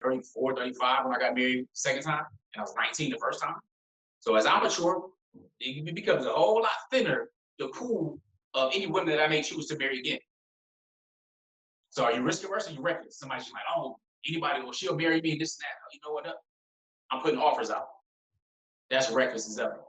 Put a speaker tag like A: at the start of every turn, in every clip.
A: 34, 35 when I got married the second time, and I was 19 the first time. So as I mature, it becomes a whole lot thinner, the pool of any women that I may choose to marry again. So are you risk averse or you reckless? Somebody's just like, oh, anybody, well, she'll marry me, this and that. Oh, you know what? I'm putting offers out. That's reckless as ever.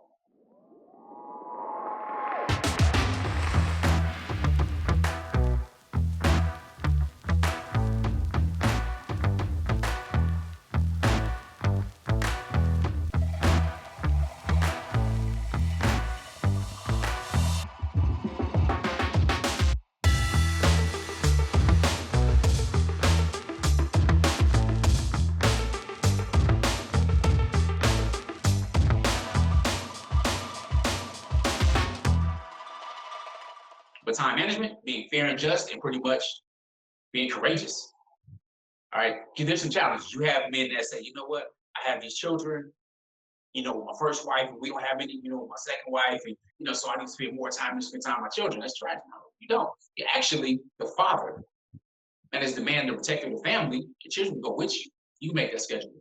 A: But time management, being fair and just, and pretty much being courageous. All right, there's some challenges. You have men that say, you know what, I have these children, you know, my first wife, and we don't have any, you know, my second wife, and, you know, so I need to spend more time to spend time with my children. That's tragic. No, you don't. You're actually the father. And as the man to protect your family, your children go with you. You make that schedule.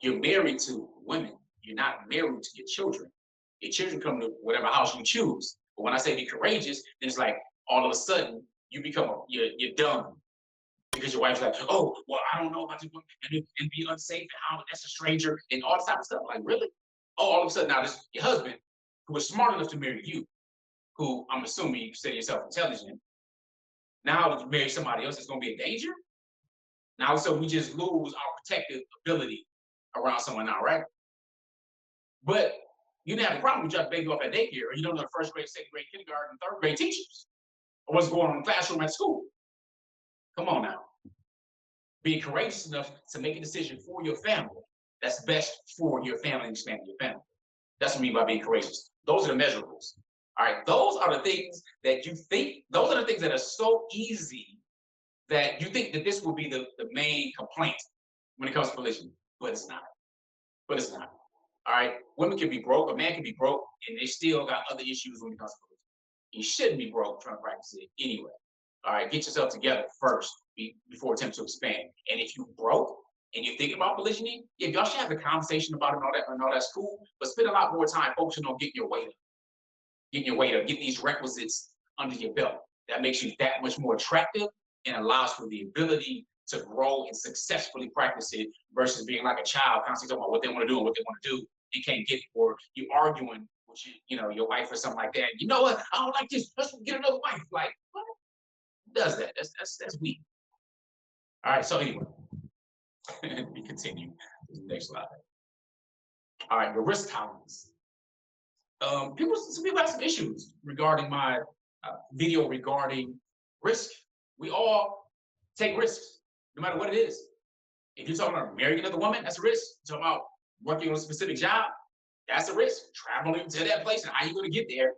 A: You're married to women. You're not married to your children. Your children come to whatever house you choose. But when I say be courageous, then it's like all of a sudden you become you're dumb because your wife's like, oh, well, I don't know about this woman and be unsafe and how that's a stranger and all this type of stuff. Like, really? Oh, all of a sudden now this your husband who was smart enough to marry you, who I'm assuming you consider yourself intelligent. Now to marry somebody else is going to be a danger. Now, so we just lose our protective ability around someone now, right? But you didn't have a problem. You dropped the baby off at daycare, or you don't know the first grade, second grade, kindergarten, third grade teachers, or what's going on in the classroom at school. Come on now. Being courageous enough to make a decision for your family that's best for your family and expanding your family. That's what I mean by being courageous. Those are the measurables. All right, those are the things that you think, those are the things that are so easy that you think that this will be the main complaint when it comes to polygyny, but it's not. But it's not. All right, women can be broke, a man can be broke, and they still got other issues when it comes to polygyny. You shouldn't be broke trying to practice it anyway. All right, get yourself together first before attempting to expand. And if you broke and you're thinking about polygyny, yeah, y'all should have a conversation about it and all that's cool, but spend a lot more time focusing on getting your weight up. Getting these requisites under your belt. That makes you that much more attractive and allows for the ability to grow and successfully practice it versus being like a child, constantly talking about what they want to do and what they want to do. You can't get it, or you arguing with your wife or something like that. You know what? I don't like this. Let's get another wife. Like, what? Who does that? That's weak. All right. So anyway, we continue to the next slide. All right, your risk tolerance. Some people have some issues regarding my video regarding risk. We all take risks, no matter what it is. If you're talking about marrying another woman, that's a risk. You're talking about working on a specific job, that's a risk. Traveling to that place and how you're going to get there.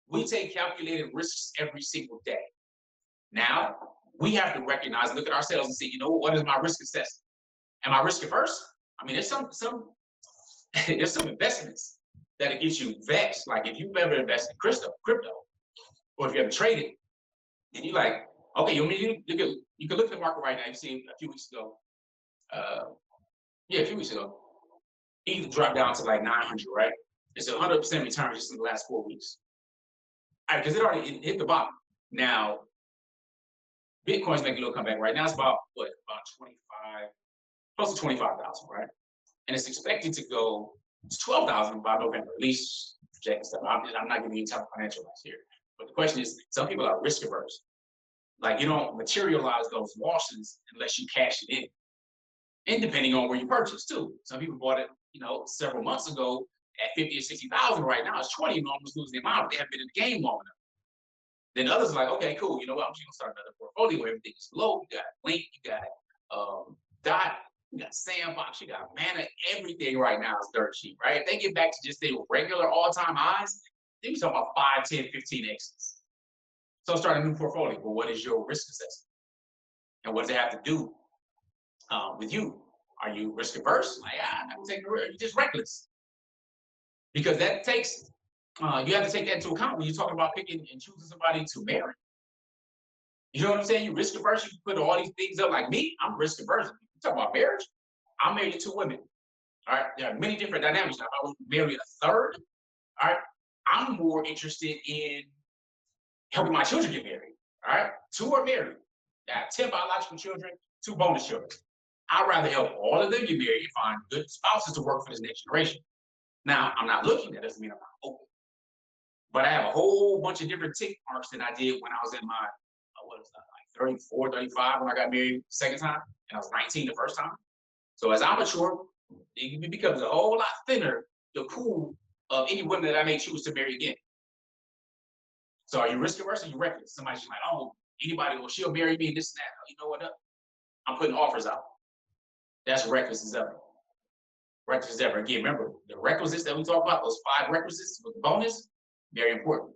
A: We take calculated risks every single day. Now, we have to recognize, look at ourselves and say, you know, what is my risk assessment? Am I risk averse? I mean, there's some there's some investments that it gets you vexed. Like if you've ever invested in crypto, or if you ever traded, then you're like, okay, you can look at the market right now. You see a few weeks ago, it dropped down to like 900, right? It's 100% return just in the last 4 weeks. All right, because it already hit the bottom. Now, Bitcoin's making a little comeback right now. It's about 25, close to 25,000, right? And it's expected to go to 12,000 by November, at least projecting stuff. I'm not giving you any type of financial advice here. But the question is, some people are risk averse. Like you don't materialize those losses unless you cash it in. And depending on where you purchase too. Some people bought it, several months ago at 50 or 60,000. Right now it's 20, and almost losing the amount. They haven't been in the game long enough. Then others are like, okay, cool. You know what? I'm just gonna start another portfolio where everything is low. You got Link, you got Dot, you got Sandbox, you got Mana. Everything right now is dirt cheap, right? If they get back to just their regular all-time highs, then you're talking about 5, 10, 15 X's. So start a new portfolio. But what is your risk assessment? And what does it have to do with you? Are you risk averse? Like, I'm not taking a risk. You're just reckless. Because that takes, you have to take that into account when you're talking about picking and choosing somebody to marry. You know what I'm saying? You risk averse, you put all these things up. Like me, I'm risk averse. talking about marriage. I'm married to two women. All right. There are many different dynamics. Now, if I was married a third, all right, I'm more interested in helping my children get married. All right. Two are married. I have 10 biological children, two bonus children. I'd rather help all of them get married and find good spouses to work for this next generation. Now, I'm not looking. That doesn't mean I'm not open. But I have a whole bunch of different tick marks that I did when I was in my, what was that, like 34, 35 when I got married the second time, and I was 19 the first time. So as I mature, it becomes a whole lot thinner, the pool of any women that I may choose to marry again. So are you risk averse or are you reckless? Somebody's like, oh, anybody, well, she'll marry me, this and that. You know what? I'm putting offers out. That's reckless as ever. Reckless as ever. Again, remember, the requisites that we talk about, those 5 requisites with the bonus, very important.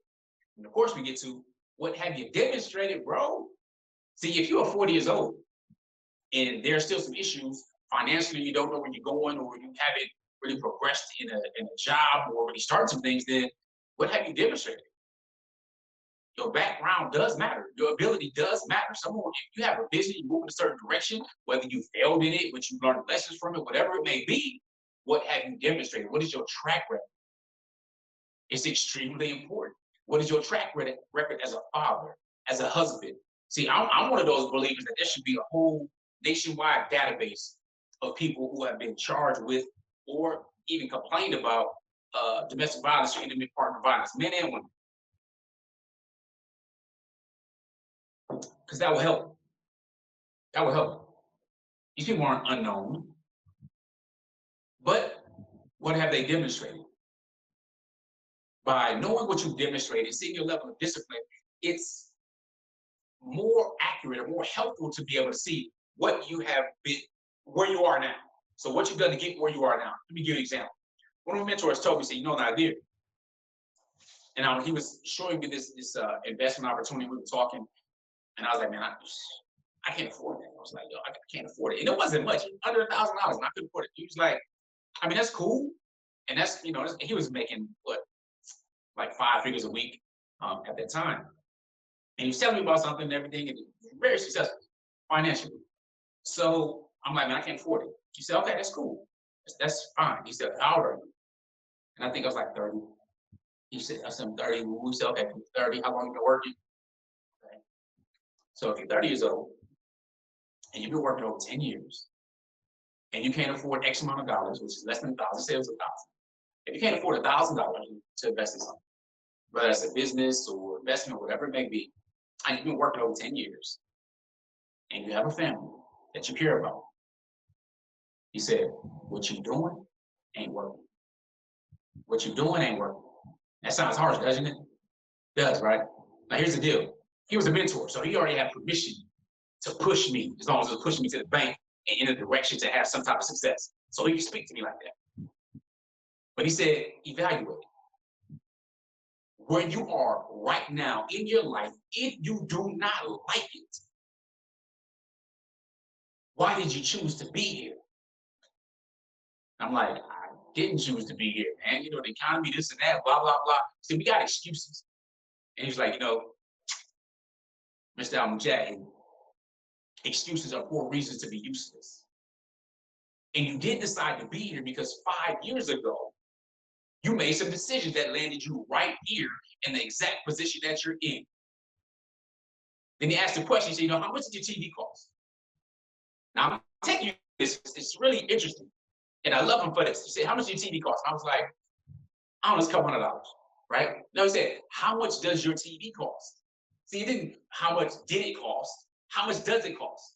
A: And of course, we get to what have you demonstrated, bro? See, if you're 40 years old and there's still some issues financially, you don't know where you're going, or you haven't really progressed in a job or really started some things, then what have you demonstrated? Your background does matter. Your ability does matter. Someone, if you have a vision, you move in a certain direction, whether you failed in it, but you learned lessons from it, whatever it may be, what have you demonstrated? What is your track record? It's extremely important. What is your track record as a father, as a husband? See, I'm one of those believers that there should be a whole nationwide database of people who have been charged with or even complained about domestic violence or intimate partner violence, men and women. Because that will help. That will help. These people aren't unknown. But what have they demonstrated? By knowing what you've demonstrated, seeing your level of discipline, it's more accurate or more helpful to be able to see what you have been, where you are now. So what you've done to get where you are now. Let me give you an example. One of my mentors told me, said, you know, Nazir, and he was showing me this investment opportunity. We were talking, and I was like, man, I can't afford that. I was like, yo, I can't afford it. And it wasn't much, under $1,000, and I couldn't afford it. He was like, I mean, that's cool. And that's, you know, he was making what, like 5 figures a week at that time. And he was telling me about something and everything, and very successful financially. So I'm like, man, I can't afford it. He said, okay, that's cool. That's fine. He said, how old are you? And I think I was like 30. He said, I said, I'm 30. We said, okay, 30. How long have you been working? Okay. So if you're 30 years old and you've been working over 10 years and you can't afford X amount of dollars, which is less than 1,000, say it was 1,000. If you can't afford $1,000 to invest in something, whether it's a business or investment, or whatever it may be, and you've been working over 10 years, and you have a family that you care about, he said, what you're doing ain't working. What you're doing ain't working. That sounds harsh, doesn't it? It does, right? Now, here's the deal. He was a mentor, so he already had permission to push me, as long as it was pushing me to the bank and in a direction to have some type of success. So he could speak to me like that. But he said, evaluate where you are right now in your life. If you do not like it, why did you choose to be here? I'm like, I didn't choose to be here, man. You know, the economy, this and that, blah, blah, blah. See, we got excuses. And he's like, you know, Mr. Al-Mujahid, excuses are 4 reasons to be useless. And you did decide to be here because 5 years ago, you made some decisions that landed you right here in the exact position that you're in. Then he asked the question, he said, you know, how much did your TV cost? Now, I'm taking you this, it's really interesting. And I love him for this. He said, how much did your TV cost? I was like, I don't know, it's a couple $100, right? No, he said, how much does your TV cost? See, he didn't, how much did it cost? How much does it cost?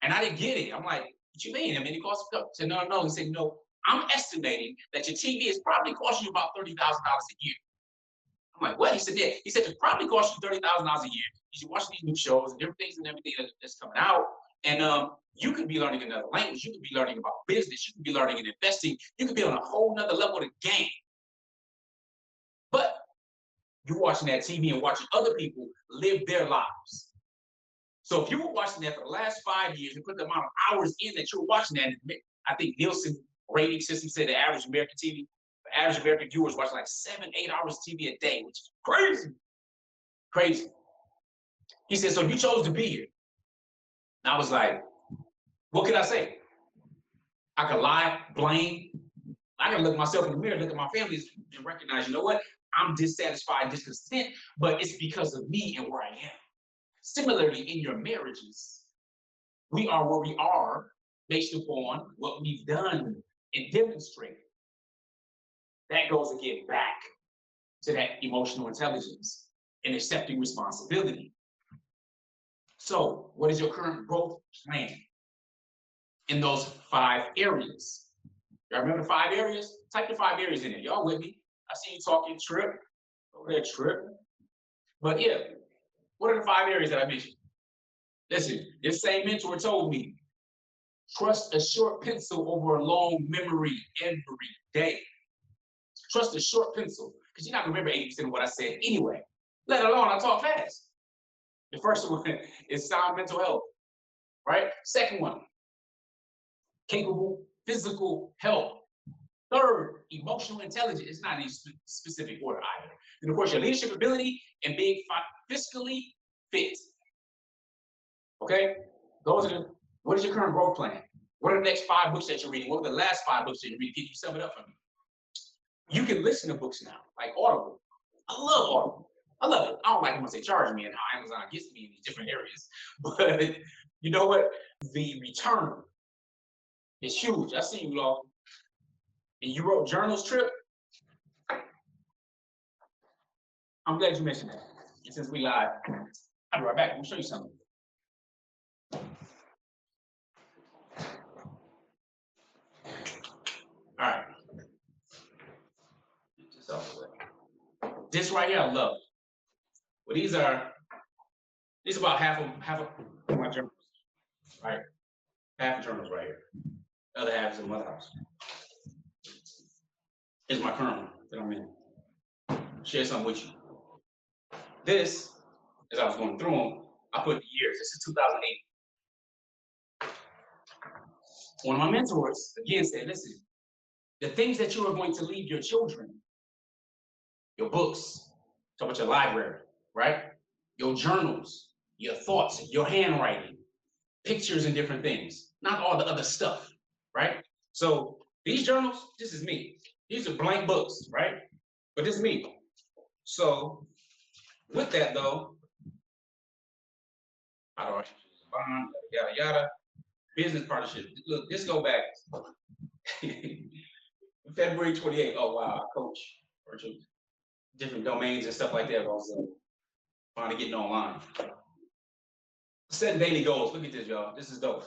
A: And I didn't get it. I'm like, what you mean? I mean, it costs a couple. He said, no. He said, no, I'm estimating that your TV is probably costing you about $30,000 a year. I'm like, what? He said, yeah. He said, it's probably costing you $30,000 a year. You're watching these new shows and different things and everything that's coming out. And you could be learning another language. You could be learning about business. You could be learning and investing. You could be on a whole nother level of the game. But you're watching that TV and watching other people live their lives. So if you were watching that for the last 5 years and put the amount of hours in that you're watching that, I think Nielsen rating system said the average American TV, the average American viewers watch like 7, 8 hours of TV a day, which is crazy. Crazy. He said, so you chose to be here. And I was like, What could I say? I could lie, blame. I can look at myself in the mirror, look at my family, and recognize, you know what? I'm dissatisfied, discontent, but it's because of me and where I am. Similarly, in your marriages, we are where we are based upon what we've done and demonstrated. That goes again back to that emotional intelligence and accepting responsibility. So, what is your current growth plan in those 5 areas? Y'all remember the 5 areas? Type the 5 areas in there. Y'all with me? I see you talking, Trip. Over there, Trip. But yeah, what are the 5 areas that I mentioned? Listen, this same mentor told me, trust a short pencil over a long memory every day. Trust a short pencil, because you're not gonna remember 80% of what I said anyway, let alone I talk fast. The first one is sound mental health, right? Second one, capable physical health. Third, emotional intelligence. It's not any specific order either. And of course, your leadership ability and being fiscally fit. Okay? Those are the, what is your current growth plan? What are the next 5 books that you're reading? What are the last 5 books that you're reading? Can you sum it up for me? You can listen to books now, like Audible. I love Audible. I love it. I don't like it once they charge me and how Amazon gets me in these different areas. But you know what? The return is huge. I see you all. And you wrote journals, Trip. I'm glad you mentioned that. And since we live, I'll be right back. I'm gonna show you something. All right. This right here, I love. Well, these are about half of my journals, right? Half the journals right here. The other half is in the mother house. Here's my current one that I'm in. Share something with you. This, as I was going through them, I put the years. This is 2008. One of my mentors, again, said, listen, the things that you are going to leave your children, your books, talk about your library, right? Your journals, your thoughts, your handwriting, pictures and different things, not all the other stuff, right? So these journals, this is me. These are blank books, right? But this is me. So with that though, how do I choose a bond, yada, yada, business partnership. Look, this go back February 28th. Oh, wow, I coach virtual different domains and stuff like that. I was finally getting online. Setting daily goals. Look at this, y'all. This is dope.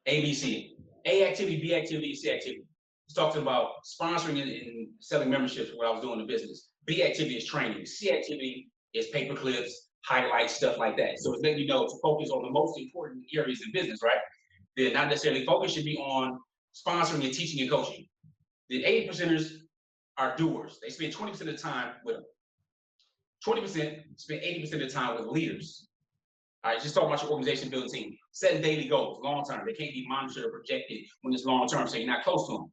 A: ABC. A activity, B activity, C activity. It's talking about sponsoring and selling memberships what I was doing in business. B activity is training. C activity is paper clips, highlights, stuff like that. So it's letting you know to focus on the most important areas in business, right? Then not necessarily focus should be on sponsoring and teaching and coaching. The 80%ers are doers. They spend 20% of the time with them. 20% spend 80% of the time with leaders. All right, just talk about your organization building team. Setting daily goals, long term. They can't be monitored or projected when it's long term, so you're not close to them.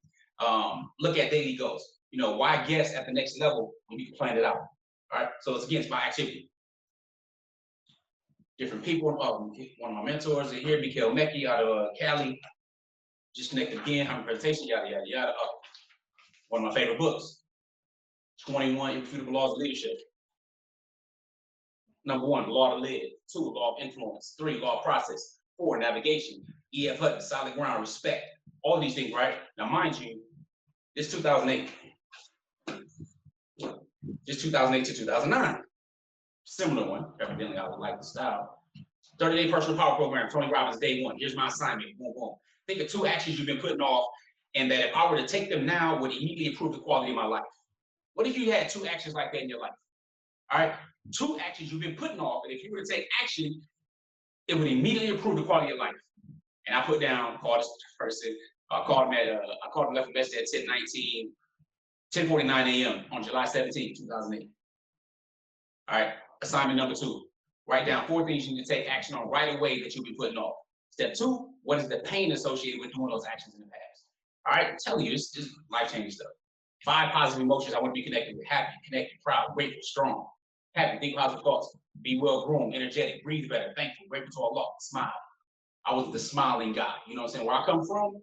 A: Look at daily goals. You know, why guess at the next level when you can plan it out? All right, so it's against my activity. Different people. One of my mentors are here, Mikhail Mecki out of Cali. Just connected again, having a presentation, yada, yada, yada. One of my favorite books, 21 Irrefutable Laws of Leadership. Number 1, law to live. 2, law of influence. 3, law of process. 4, navigation. E.F. Hutton, solid ground, respect. All of these things, right? Now, mind you, this 2008. This 2008 to 2009. Similar one. Evidently, I would like the style. 30-day personal power program, Tony Robbins, day 1. Here's my assignment. Boom, boom. Think of 2 actions you've been putting off, and that if I were to take them now, would immediately improve the quality of my life. What if you had 2 actions like that in your life? All right, 2 actions you've been putting off, and if you were to take action, it would immediately improve the quality of life. And I put down, called this person, I called him left message at 10:49 a.m. on July 17, 2008. All right, assignment number 2, write down 4 things you need to take action on right away that you've been putting off. Step 2, what is the pain associated with doing those actions in the past? All right, I'm telling you, this is life-changing stuff. 5 positive emotions I want to be connected with: happy, connected, proud, grateful, strong. Happy, think positive thoughts. Be well-groomed, energetic, breathe better, thankful, grateful to Allah, smile. I was the smiling guy. You know what I'm saying? Where I come from,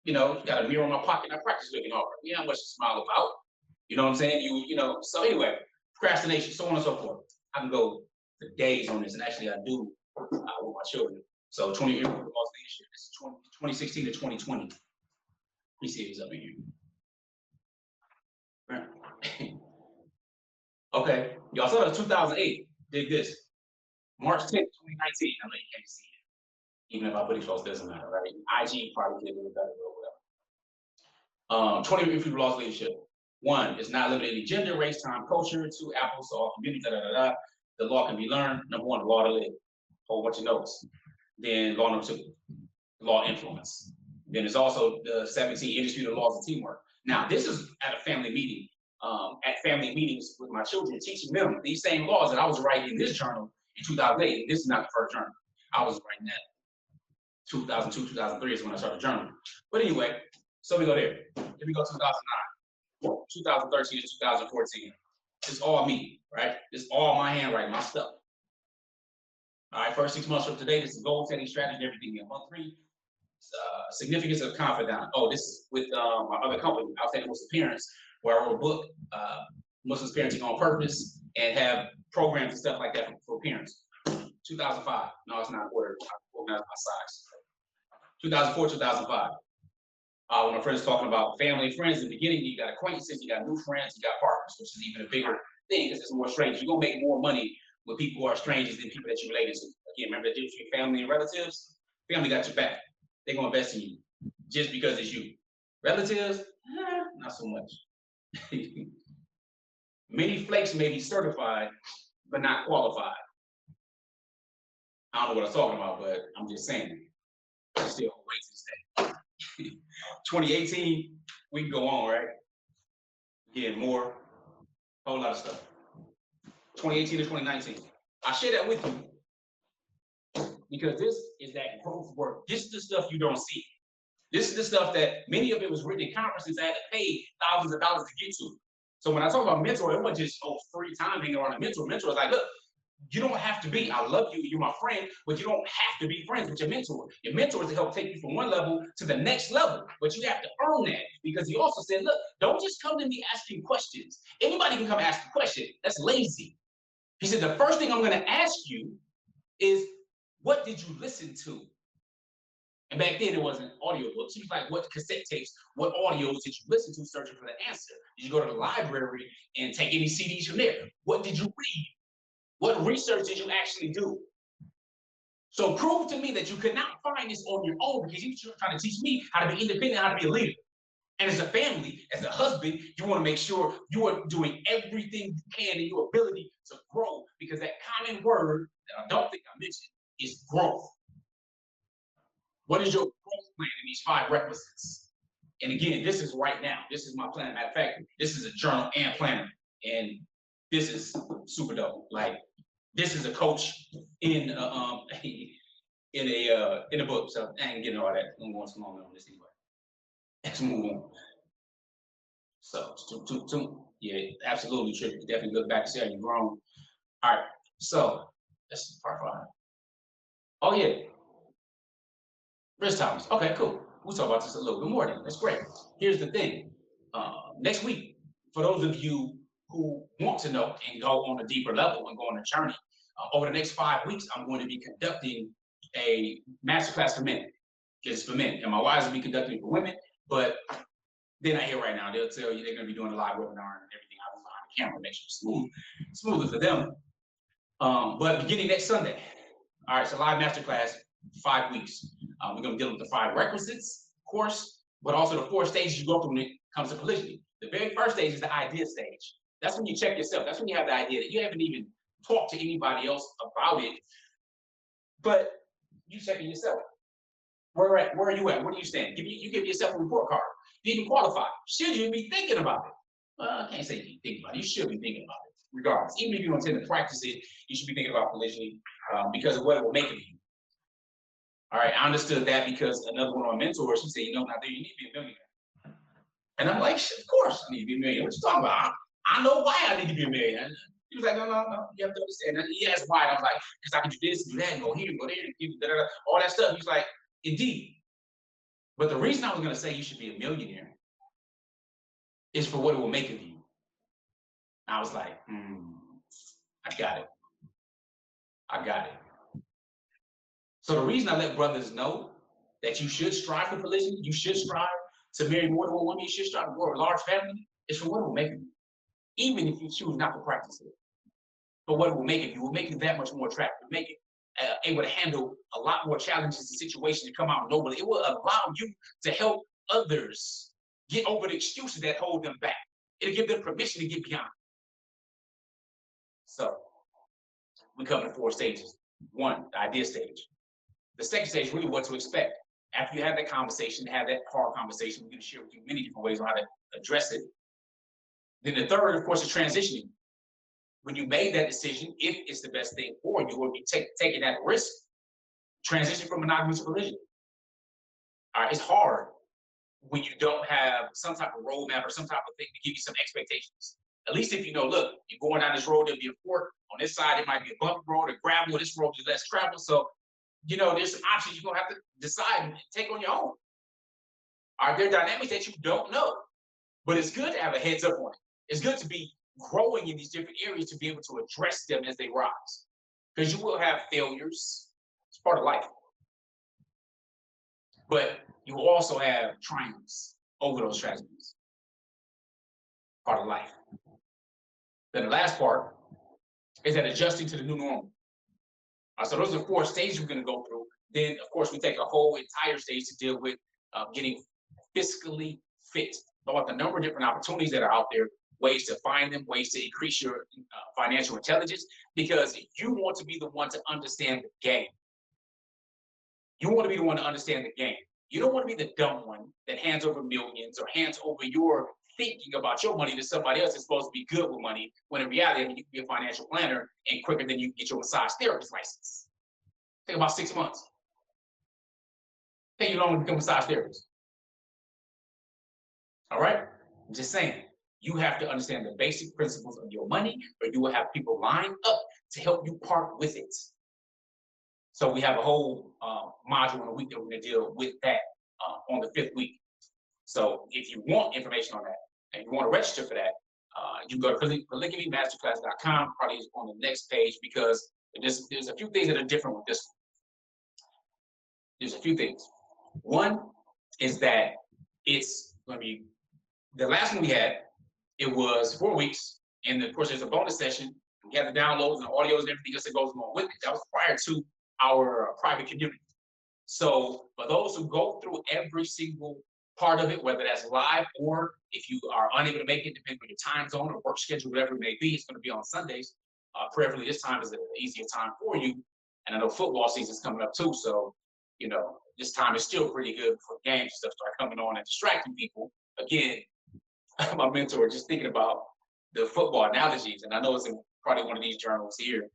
A: you know, you got a mirror in my pocket. I practice looking hard. You know how much to smile about. You know what I'm saying? You know. So anyway, procrastination, so on and so forth. I can go for days on this, and actually I do with my children. So 20 years ago, leadership. This is 2016 to 2020. Let me see if he's up in here. Okay, y'all saw that 2008. Dig this. March 10th, 2019. I know you can't see it. Even if I put it close, doesn't matter, right? IG probably did a little better or whatever. 20 years people lost leadership. 1, it's not limited to gender, race, time, culture. 2, apples to all communities, The law can be learned. Number 1, the law to live. Whole bunch of notes. Then law number 2, law influence. Then there's also the 17 industry laws of teamwork. Now, this is at a family meeting. At family meetings with my children, teaching them these same laws that I was writing in this journal in 2008. This is not the first journal. I was writing that 2002, 2003 is when I started journaling. But anyway, so we go there. Here we go 2009, 2013 to 2014. It's all me, right? It's all my handwriting, my stuff. All right, first 6 months from today, this is goal setting strategy, everything in month 3. Significance of confidant. Oh, this is with my other company, Outstanding Muslim Parents, where I wrote a book, Muslim Parenting on Purpose, and have programs and stuff like that for parents. 2005. No, it's not word. I organized my size. 2004, 2005. When my friends talking about family and friends in the beginning, you got acquaintances, you got new friends, you got partners, which is even a bigger thing because it's more strangers. You're gonna make more money with people who are strangers than people that you're related to. Again, remember the difference between family and relatives? Family got your back. They're gonna invest in you just because it's you. Relatives, not so much. Many flakes may be certified, but not qualified. I don't know what I'm talking about, but I'm just saying. I still wait to stay. 2018, we can go on, right? Again, more, whole lot of stuff. 2018 to 2019. I share that with you because this is that growth work. This is the stuff you don't see. This is the stuff that many of it was written in conferences I had to pay thousands of dollars to get to. So when I talk about mentor, it wasn't just free time hanging around a mentor. Mentor is like, look, you don't have to be. I love you. You're my friend, but you don't have to be friends with your mentor. Your mentor is to help take you from one level to the next level, but you have to earn that because he also said, look, don't just come to me asking questions. Anybody can come ask a question. That's lazy. He said, the first thing I'm going to ask you is, what did you listen to? And back then, it wasn't audiobooks. He was like, what cassette tapes, what audios did you listen to searching for the answer? Did you go to the library and take any CDs from there? What did you read? What research did you actually do? So prove to me that you could not find this on your own because you're trying to teach me how to be independent, how to be a leader. And as a family, as a husband, you want to make sure you are doing everything you can in your ability to grow because that common word that I don't think I mentioned is growth. What is your growth plan in these 5 requisites? And again, this is right now. This is my plan. Matter of fact, this is a journal and planner. And this is super dope. Like, this is a coach in a book. So I ain't getting all that. I'm going to on this anyway. Let's move on. So, yeah, absolutely, Trick. You definitely look back and see how you've grown. All right. So, this is part 5. Oh, yeah. Wrist tolerance. Okay, cool. We'll talk about this a little bit more then. That's great. Here's the thing. Next week, for those of you who want to know and go on a deeper level and go on a journey, over the next 5 weeks, I'm going to be conducting a masterclass for men. It's for men. And my wives will be conducting it for women, but they're not here right now. They'll tell you they're going to be doing a live webinar and everything out behind the camera, make sure it's smoother for them. But beginning next Sunday, all right, so live masterclass, 5 weeks. We're going to deal with the 5 requisites, of course, but also the 4 stages you go through when it comes to polygyny. The very first stage is the idea stage. That's when you check yourself. That's when you have the idea that you haven't even talked to anybody else about it, but you checking yourself. Where are you at? Where do you stand? You give yourself a report card. Do you even qualify? Should you be thinking about it? Well, I can't say you think about it. You should be thinking about it, regardless. Even if you don't tend to practice it, you should be thinking about polygyny because of what it will make of you. All right, I understood that because another one of my mentors, she said, you know, Nazir, you need to be a millionaire. And I'm like, of course I need to be a millionaire. What you talking about? I know why I need to be a millionaire. He was like, no, you have to understand. And he asked why. I was like, because I can do this, do that, and go here, go there, and all that stuff. He's like, indeed. But the reason I was going to say you should be a millionaire is for what it will make of you. I was like, I got it. I got it. So the reason I let brothers know that you should strive for polygyny, you should strive to marry more than one woman, you should strive to grow a large family, is for what it will make of you. Even if you choose not to practice it. But what it will make of you will make you that much more attractive, make it able to handle a lot more challenges and situations that come out nobly. It will allow you to help others get over the excuses that hold them back. It'll give them permission to get beyond. So we covered 4 stages. 1, the idea stage. The second stage, really what to expect. After you have that conversation, have that hard conversation, we're going to share with you many different ways on how to address it. Then the third, of course, is transitioning. When you made that decision, if it's the best thing for you, or you taking that risk, transition from monogamy to polygyny. All right, it's hard when you don't have some type of roadmap or some type of thing to give you some expectations. At least if you know, look, you're going down this road, there'll be a fork. On this side, it might be a bump road, a gravel. This road is less traveled. So, there's some options you're going to have to decide and take on your own. Are there dynamics that you don't know? But it's good to have a heads up on it. It's good to be growing in these different areas to be able to address them as they rise. Because you will have failures. It's part of life. But you will also have triumphs over those tragedies. Part of life. Then the last part is that adjusting to the new normal. So those are 4 stages we're going to go through. Then, of course, we take a whole entire stage to deal with getting fiscally fit. About the number of different opportunities that are out there, ways to find them, ways to increase your financial intelligence, because you want to be the one to understand the game. You want to be the one to understand the game. You don't want to be the dumb one that hands over millions or hands over your thinking about your money to somebody else that's supposed to be good with money, when in reality, you can be a financial planner and quicker than you can get your massage therapist license. Take about 6 months. Take you longer to become a massage therapist. All right? I'm just saying, you have to understand the basic principles of your money, or you will have people lined up to help you part with it. So we have a whole module in a week that we're going to deal with that on the 5th week. So if you want information on that and you want to register for that, you can go to polygamymasterclass.com, probably on the next page, because there's a few things that are different with this one. There's a few things. One is that it's going to be, the last one we had, it was 4 weeks, and of course there's a bonus session. We have the downloads and the audios and everything else that goes along with it. That was prior to our private community. So for those who go through every single part of it, whether that's live or if you are unable to make it, depending on your time zone or work schedule, whatever it may be, it's going to be on Sundays. Preferably this time is an easier time for you. And I know football season's coming up too, so this time is still pretty good before games and stuff start coming on and distracting people. Again, my mentor just thinking about the football analogies, and I know it's in probably one of these journals here.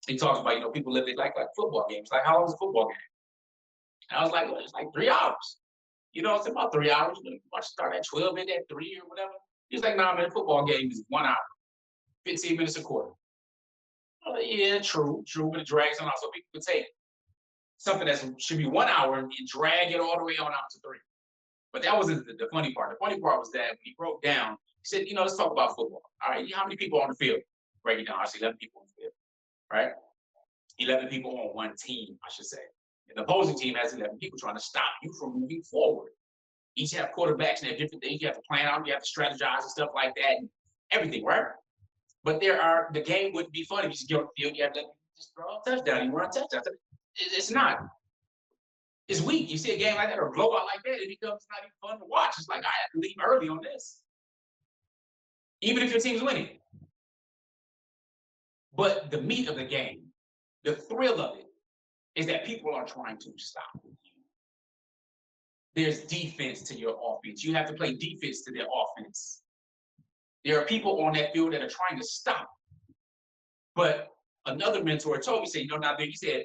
A: He talks about, people live it like football games. Like, how long is a football game? And I was like, well, it's like 3 hours. It's about 3 hours. You watch start at 12, end at 3 or whatever. He's like, nah, man, a football game is 1 hour, 15 minutes a quarter. Like, yeah, true, but it drags on out. So people could take something that should be 1 hour and drag it all the way on out to 3. But that wasn't the funny part. The funny part was that when he broke down, he said, let's talk about football. All right, how many people on the field? Break it down. I see 11 people on the field, right? 11 people on one team, I should say. And the opposing team has 11 people trying to stop you from moving forward. Each have quarterbacks and they have different things. You have to plan out, you have to strategize and stuff like that, and everything, right? But the game wouldn't be fun if you just get on the field, you have to just throw a touchdown, you run a touchdown. It's not. It's weak. You see a game like that or a blowout like that, it becomes not even fun to watch. It's like, I have to leave early on this. Even if your team's winning. But the meat of the game, the thrill of it, is that people are trying to stop you. There's defense to your offense. You have to play defense to their offense. There are people on that field that are trying to stop. But another mentor told me, he said,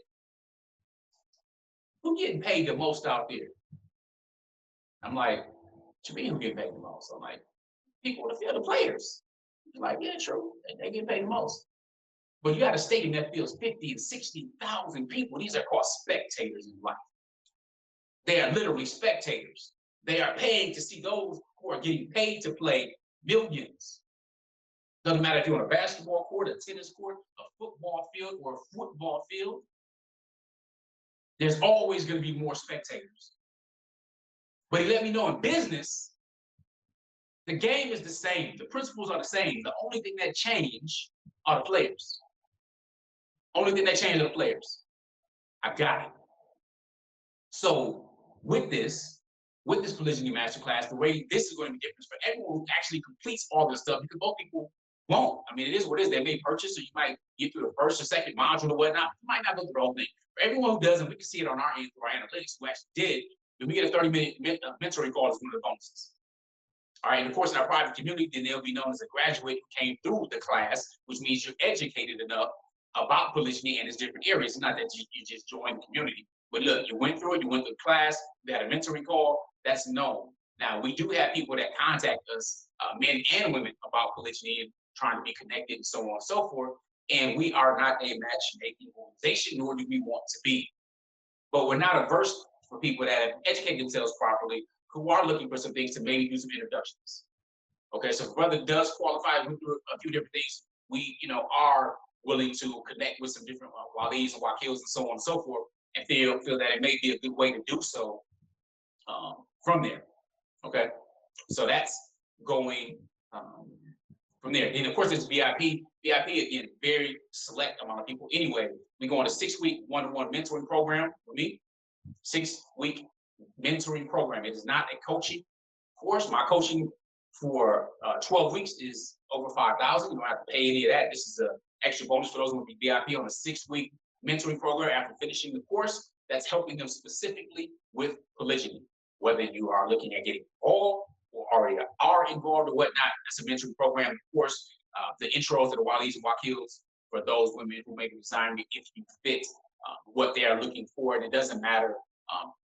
A: who's getting paid the most out there? I'm like, what you mean who getting paid the most? I'm like, people on the field, the players. You're like, yeah, true. They get paid the most. But you got a stadium that fills 50 and 60,000 people. These are called spectators in life. They are literally spectators. They are paying to see those who are getting paid to play millions. Doesn't matter if you're on a basketball court, a tennis court, a football field, or a football field. There's always going to be more spectators. But he let me know in business, the game is the same. The principles are the same. The only thing that change are the players. Only thing that change are the players. I got it. So with this polygyny masterclass, the way this is going to be different for everyone who actually completes all this stuff, because most people won't. I mean, it is what it is. They may purchase, or you might get through the first or second module or whatnot. You might not go through the whole thing. For everyone who doesn't, we can see it on our end through our analytics who actually did. When we get a 30-minute mentoring call as one of the bonuses. All right, and of course, in our private community, then they'll be known as a graduate who came through the class, which means you're educated enough about polygyny and its different areas. It's not that you just joined the community. But look, you went through it, you went through the class, you had a mentoring call, that's known. Now, we do have people that contact us, men and women, about polygyny and trying to be connected and so on and so forth. And we are not a matchmaking organization, nor do we want to be. But we're not averse for people that have educated themselves properly, who are looking for some things to maybe do some introductions. Okay, so if brother does qualify, we do a few different things. We, are willing to connect with some different walis and wakils and so on and so forth, and feel that it may be a good way to do so from there. Okay, so that's going from there. And of course, it's VIP. VIP, again, very select amount of people. Anyway, we go on a 6-week one-on-one mentoring program with me. 6-week mentoring program. It is not a coaching course. My coaching for 12 weeks is over $5,000. You don't have to pay any of that. This is an extra bonus for those who will be VIP on a 6-week mentoring program after finishing the course. That's helping them specifically with polygyny. Whether you are looking at getting involved or already are involved or whatnot, that's a mentoring program. Of course, the intros to the walis and wakils for those women who may be desiring it if you fit what they are looking for. And it doesn't matter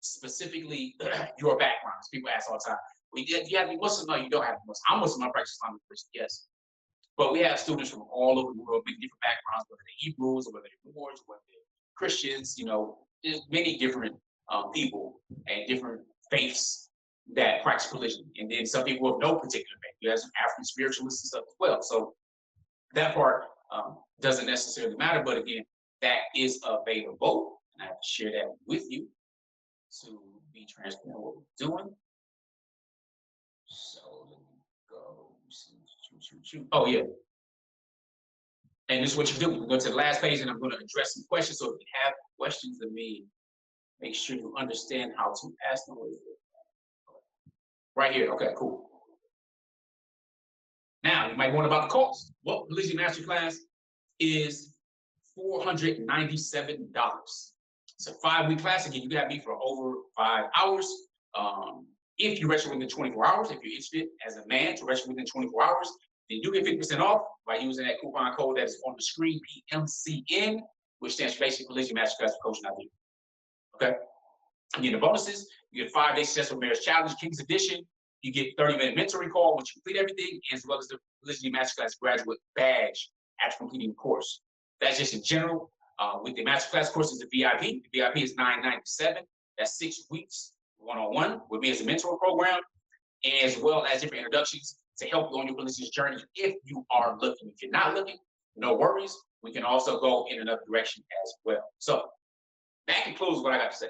A: specifically your backgrounds. People ask all the time, well, do you have to be Muslim? No, you don't have to be Muslim. I'm Muslim, I practice Islamic Christian, yes. But we have students from all over the world with different backgrounds, whether they're Hebrews or whether they're Moors or whether they're Christians. There's many different people and different faiths that practice polygyny. And then some people of no particular faith. You have some African spiritualists and stuff as well. So that part doesn't necessarily matter. But again, that is available. And I have to share that with you to be transparent what we're doing. So let me go. Oh, yeah. And this is what you do. We go to the last page and I'm going to address some questions. So if you have questions of me, make sure you understand how to ask them. Right here. Okay, cool. Now, you might wonder about the cost. Well, Polygyny Masterclass is $497. It's a 5-week class. Again, you can have me for over 5 hours. If you register within 24 hours, if you're interested as a man to register within 24 hours, then you get 50% off by using that coupon code that is on the screen, PMCN, which stands for Basic Polygyny Masterclass for Coach Nyla. Okay? Again, the bonuses, you get 5-day successful marriage challenge, King's Edition. You get 30-minute mentoring call once you complete everything, as well as the Polygyny Masterclass graduate badge after completing the course. That's just in general. With the Masterclass course is the VIP. The VIP is $997. That's 6 weeks one-on-one with me as a mentor program, as well as different introductions to help you on your polygyny journey if you are looking. If you're not looking, no worries. We can also go in another direction as well. So that concludes what I got to say.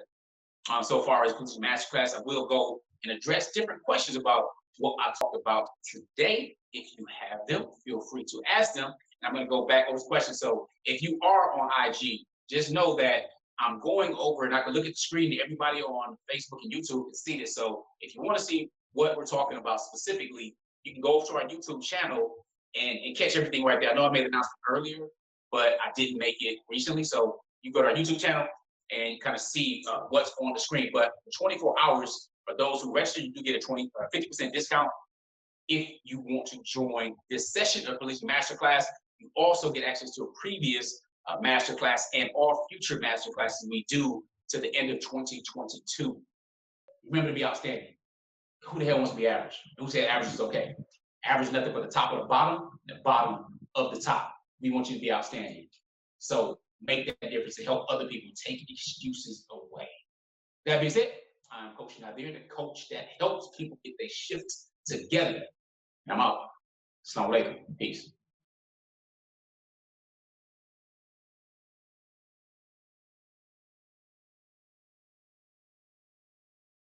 A: So far as Polygyny Masterclass, I will go and address different questions about what I talked about today. If you have them, feel free to ask them. And I'm going to go back over the questions. So if you are on IG, just know that I'm going over and I can look at the screen. Everybody on Facebook and YouTube can see this. So if you want to see what we're talking about specifically, you can go to our YouTube channel and catch everything right there. I know I made an announcement earlier, but I didn't make it recently. So you go to our YouTube channel and kind of see what's on the screen. But for 24 hours, for those who register, you do get a 50% discount. If you want to join this session of Polygyny Masterclass, you also get access to a previous masterclass and all future masterclasses we do to the end of 2022. Remember to be outstanding. Who the hell wants to be average? Who said average is okay? Average nothing but the top of the bottom of the top. We want you to be outstanding. So make that difference to help other people take excuses away. That being said, I'm Coach Nazir, the coach that helps people get their shifts together. And I'm out. Assalamu alaikum. Peace.